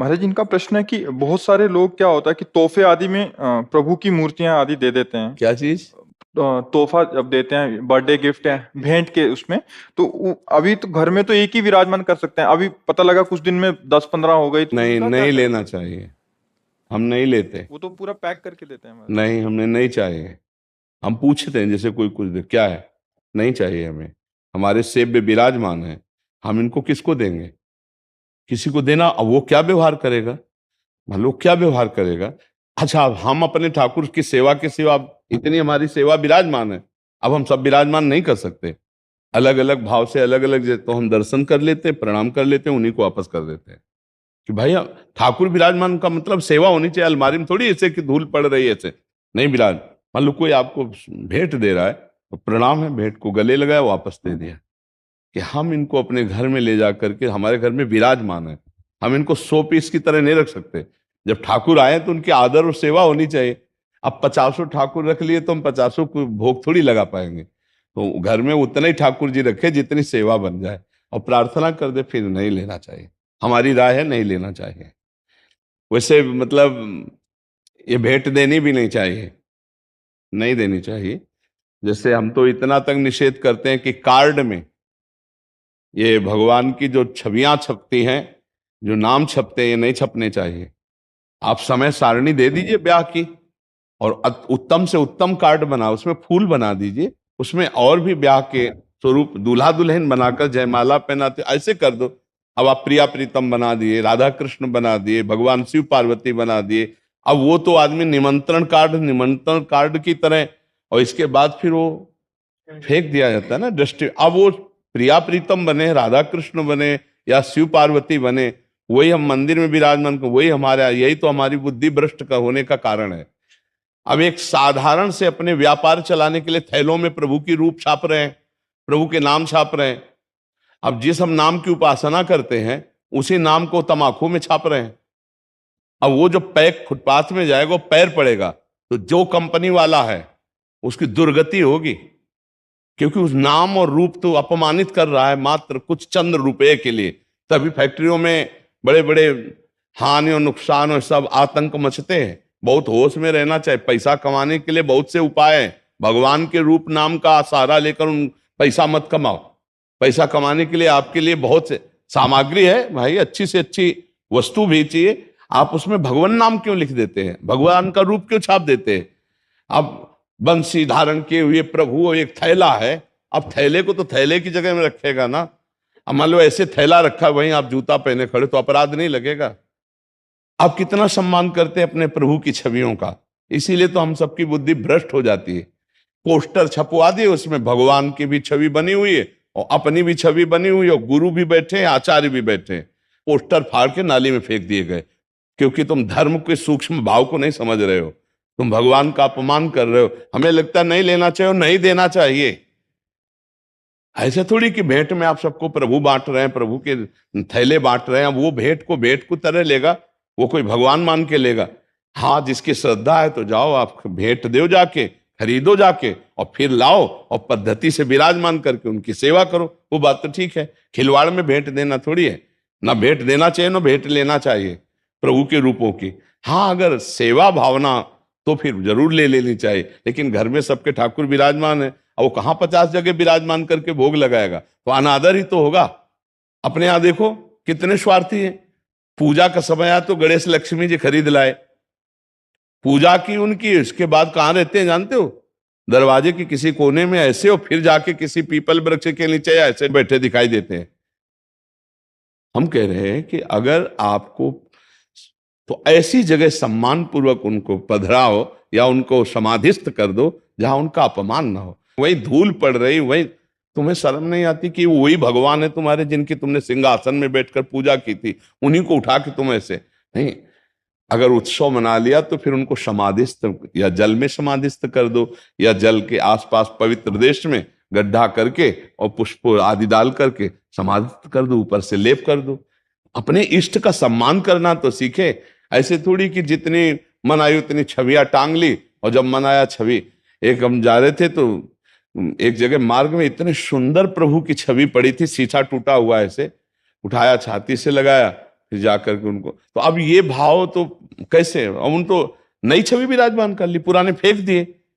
महाराज जी, इनका प्रश्न है कि बहुत सारे लोग क्या होता है कि तोहफे आदि में प्रभु की मूर्तियां आदि दे देते हैं। क्या चीज? तोहफा जब देते हैं, बर्थडे गिफ्ट है भेंट के उसमें, तो अभी तो घर में तो एक ही विराजमान कर सकते हैं। अभी पता लगा कुछ दिन में 10-15 हो गई, तो नहीं, उनका क्या नहीं करें? लेना चाहिए। हम नहीं लेते। वो तो पूरा पैक करके देते हैं महाराज। नहीं, हमने नहीं चाहिए। हम पूछते हैं जैसे कोई कुछ दे, क्या है? नहीं चाहिए हमें। हमारे सेब में विराजमान है, हम इनको किसको देंगे? किसी को देना, अब वो क्या व्यवहार करेगा? मान लो क्या व्यवहार करेगा। अच्छा, अब हम अपने ठाकुर की सेवा के सिवा, अब इतनी हमारी सेवा विराजमान है, अब हम सब विराजमान नहीं कर सकते। अलग अलग भाव से अलग अलग, तो हम दर्शन कर लेते हैं, प्रणाम कर लेते हैं, उन्हीं को वापस कर देते हैं कि भाई ठाकुर विराजमान का मतलब सेवा होनी चाहिए। अलमारी में थोड़ी ऐसे कि धूल पड़ रही है ऐसे नहीं विराज। मान लो कोई आपको भेंट दे रहा है, तो प्रणाम है, भेंट को गले लगाया, वापस दे दिया। कि हम इनको अपने घर में ले जा करके हमारे घर में विराजमान है, हम इनको 100 पीस की तरह नहीं रख सकते। जब ठाकुर आए तो उनकी आदर और सेवा होनी चाहिए। अब 50 ठाकुर रख लिए तो हम 50 को भोग थोड़ी लगा पाएंगे। तो घर में उतने ही ठाकुर जी रखे जितनी सेवा बन जाए, और प्रार्थना कर दे, फिर नहीं लेना चाहिए। हमारी राय है, नहीं लेना चाहिए। वैसे मतलब ये भेंट देनी भी नहीं चाहिए, नहीं देनी चाहिए। जैसे हम तो इतना तक निषेध करते हैं कि कार्ड में ये भगवान की जो छवियां छपती हैं, जो नाम छपते हैं, ये नहीं छपने चाहिए। आप समय सारणी दे दीजिए ब्याह की, और उत्तम से उत्तम कार्ड बना, उसमें फूल बना दीजिए, उसमें और भी ब्याह के स्वरूप दूल्हा दुल्हन बनाकर जयमाला पहनाते, ऐसे कर दो। अब आप प्रिया प्रीतम बना दिए, राधा कृष्ण बना दिए, भगवान शिव पार्वती बना दिए। अब वो तो आदमी निमंत्रण कार्ड की तरह, और इसके बाद फिर वो फेंक दिया जाता है ना दृष्टि। अब वो प्रिया प्रीतम बने, राधा कृष्ण बने या शिव पार्वती बने, वही हम मंदिर में विराजमान को, वही हमारे, यही तो हमारी बुद्धि भ्रष्ट का होने का कारण है। अब एक साधारण से अपने व्यापार चलाने के लिए थैलों में प्रभु की रूप छाप रहे हैं, प्रभु के नाम छाप रहे हैं। अब जिस हम नाम की उपासना करते हैं, उसी नाम को तमाकू में छाप रहे हैं। अब वो जो पैक फुटपाथ में जाएगा, पैर पड़ेगा, तो जो कंपनी वाला है उसकी दुर्गति होगी, क्योंकि उस नाम और रूप तो अपमानित कर रहा है मात्र कुछ चंद रुपए के लिए। तभी फैक्ट्रियों में बड़े बड़े हानि और नुकसान और सब आतंक मचते हैं। बहुत होश में रहना चाहिए। पैसा कमाने के लिए बहुत से उपाय हैं, भगवान के रूप नाम का सहारा लेकर उन पैसा मत कमाओ। पैसा कमाने के लिए आपके लिए बहुत से सामग्री है भाई, अच्छी से अच्छी वस्तु भी चाहिए, आप उसमें भगवान नाम क्यों लिख देते हैं, भगवान का रूप क्यों छाप देते हैं? अब बंसी धारण किए हुए प्रभु एक थैला है, अब थैले को तो थैले की जगह में रखेगा ना। अब मान लो ऐसे थैला रखा, वहीं आप जूता पहने खड़े, तो अपराध नहीं लगेगा? आप कितना सम्मान करते हैं अपने प्रभु की छवियों का। इसीलिए तो हम सबकी बुद्धि भ्रष्ट हो जाती है। पोस्टर छपवा दिए, उसमें भगवान की भी छवि बनी हुई है और अपनी भी छवि बनी हुई है, और गुरु भी बैठे हैं, आचार्य भी बैठे हैं। पोस्टर फाड़ के नाली में फेंक दिए गए, क्योंकि तुम धर्म के सूक्ष्म भाव को नहीं समझ रहे हो, तुम भगवान का अपमान कर रहे हो। हमें लगता है नहीं लेना चाहिए, नहीं देना चाहिए। ऐसे थोड़ी कि भेंट में आप सबको प्रभु बांट रहे हैं, प्रभु के थैले बांट रहे हैं, वो भेंट को भेंट को तरह लेगा, वो कोई भगवान मान के लेगा? हाँ, जिसकी श्रद्धा है तो जाओ, आप भेंट दो जाके, खरीदो जाके, और फिर लाओ और पद्धति से विराजमान करके उनकी सेवा करो। वो बात तो ठीक है। खिलवाड़ में भेंट देना थोड़ी है। ना भेंट देना चाहिए, ना भेंट लेना चाहिए प्रभु के रूपों की। हाँ, अगर सेवा भावना तो फिर जरूर ले लेनी चाहिए, लेकिन घर में सबके ठाकुर विराजमान है, और वो कहाँ 50 जगह विराजमान करके भोग लगाएगा? तो अनादर ही तो होगा। अपने यहां देखो कितने स्वार्थी हैं। पूजा का समय आया तो गणेश लक्ष्मी जी खरीद लाए, पूजा की उनकी, इसके बाद कहाँ रहते हैं जानते हो? दरवाजे के किसी कोने में ऐसे, और फिर जाके किसी पीपल वृक्ष के नीचे ऐसे बैठे दिखाई देते हैं। हम कह रहे हैं कि अगर आपको, तो ऐसी जगह सम्मान पूर्वक उनको पधराओ या उनको समाधिस्थ कर दो जहां उनका अपमान ना हो। वही धूल पड़ रही, वही तुम्हें शर्म नहीं आती कि वही भगवान है तुम्हारे, जिनकी तुमने सिंहासन में बैठकर पूजा की थी, उन्हीं को उठा के तुम ऐसे नहीं। अगर उत्सव मना लिया तो फिर उनको समाधिस्थ या जल में समाधिस्थ कर दो, या जल के आसपास पवित्र देश में गड्ढा करके और पुष्प आदि डाल करके समाधिस्थ कर दो, ऊपर से लेप कर दो। अपने इष्ट का सम्मान करना तो सीखे। ऐसे थोड़ी कि जितनी मन आई उतनी छवियां टांग ली, और जब मन आया छवि। एक हम जा रहे थे तो एक जगह मार्ग में इतने सुंदर प्रभु की छवि पड़ी थी, शीशा टूटा हुआ ऐसे, उठाया छाती से लगाया, फिर जाकर के उनको, तो अब ये भाव तो कैसे, अब उन तो नई छवि विराजमान कर ली, पुराने फेंक दिए।